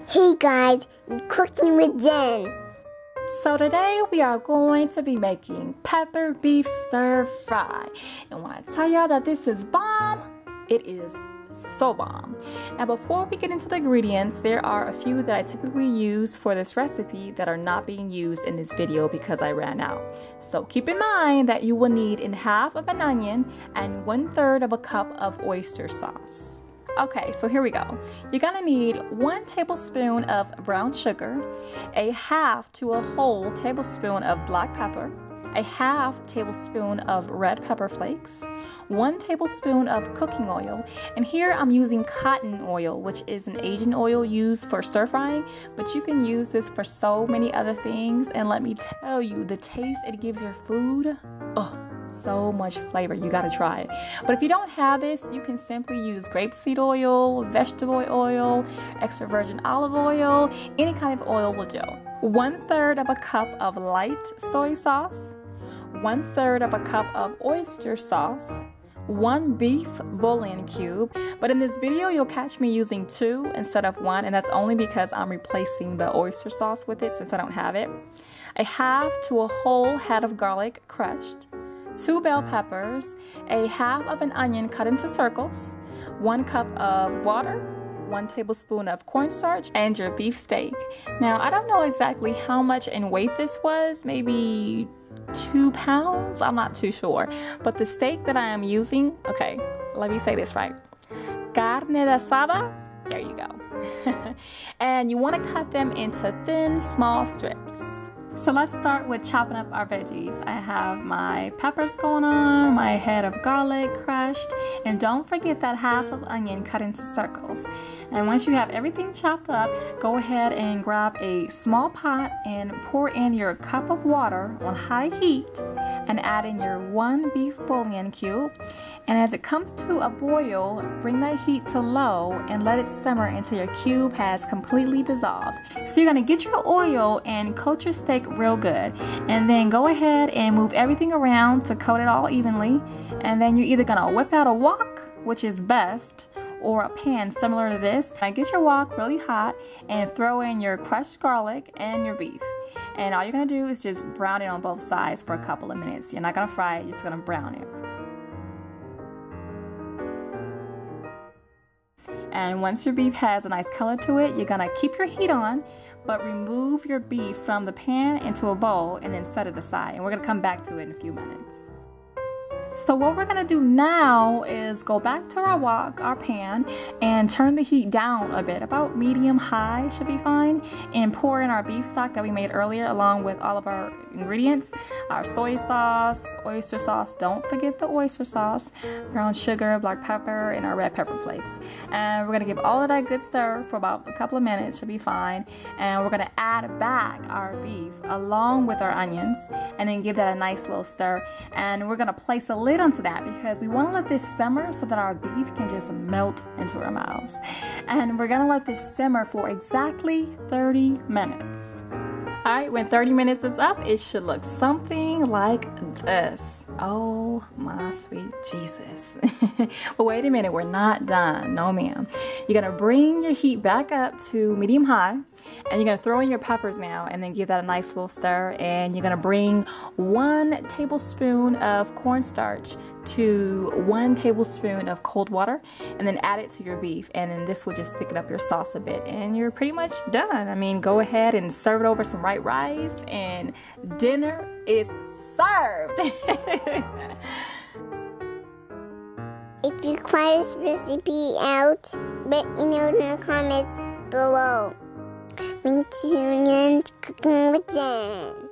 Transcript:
Hey guys, I'm cooking with Jen. So today we are going to be making pepper beef stir fry. And when I tell y'all that this is bomb, it is so bomb. Now before we get into the ingredients, there are a few that I typically use for this recipe that are not being used in this video because I ran out. So keep in mind that you will need half of an onion and 1/3 of a cup of oyster sauce. Okay, so here we go. You're gonna need 1 tablespoon of brown sugar, a half to a whole tablespoon of black pepper, a half tablespoon of red pepper flakes, 1 tablespoon of cooking oil, and here I'm using cotton oil, which is an Asian oil used for stir frying, but you can use this for so many other things, and let me tell you, the taste it gives your food, so much flavor. You gotta try it. But if you don't have this, you can simply use grapeseed oil, vegetable oil, extra virgin olive oil, any kind of oil will do. 1/3 of a cup of light soy sauce, 1/3 of a cup of oyster sauce, 1 beef bouillon cube, but in this video you'll catch me using 2 instead of 1, and that's only because I'm replacing the oyster sauce with it since I don't have it. A half to a whole head of garlic crushed, 2 bell peppers, a half of an onion cut into circles, 1 cup of water, 1 tablespoon of cornstarch, and your beef steak. Now, I don't know exactly how much in weight this was, maybe 2 pounds? I'm not too sure. But the steak that I am using, okay, let me say this right. Carne de asada, there you go. And you want to cut them into thin, small strips. So let's start with chopping up our veggies. I have my peppers going on, my head of garlic crushed, and don't forget that half of onion cut into circles. And once you have everything chopped up, go ahead and grab a small pot and pour in your cup of water on high heat and add in your 1 beef bouillon cube. And as it comes to a boil, bring that heat to low and let it simmer until your cube has completely dissolved. So you're gonna get your oil and coat your steak real good, and then go ahead and move everything around to coat it all evenly, and then you're either gonna whip out a wok, which is best, or a pan similar to this. Now get your wok really hot and throw in your crushed garlic and your beef, and all you're gonna do is just brown it on both sides for a couple of minutes. You're not gonna fry it, you're just gonna brown it. And once your beef has a nice color to it, you're gonna keep your heat on, but remove your beef from the pan into a bowl and then set it aside. And we're gonna come back to it in a few minutes. So what we're gonna do now is go back to our wok, our pan, and turn the heat down a bit, about medium high should be fine, and pour in our beef stock that we made earlier along with all of our ingredients, our soy sauce, oyster sauce, don't forget the oyster sauce, brown sugar, black pepper, and our red pepper flakes. And we're gonna give all of that good stir for about a couple of minutes, should be fine, and we're gonna add back our beef along with our onions and then give that a nice little stir, and we're gonna place a lid onto that because we want to let this simmer so that our beef can just melt into our mouths. And we're gonna let this simmer for exactly 30 minutes. Alright, when 30 minutes is up, it should look something like this. Oh my sweet Jesus. But wait a minute, we're not done. No ma'am. You're gonna bring your heat back up to medium high, and you're gonna throw in your peppers now and then give that a nice little stir, and you're gonna bring 1 tablespoon of cornstarch to 1 tablespoon of cold water and then add it to your beef, and then this will just thicken up your sauce a bit and you're pretty much done. I mean, go ahead and serve it over some white rice and dinner is served. If you try this recipe out, let me know in the comments below. Me tune in to Cooking with Jen.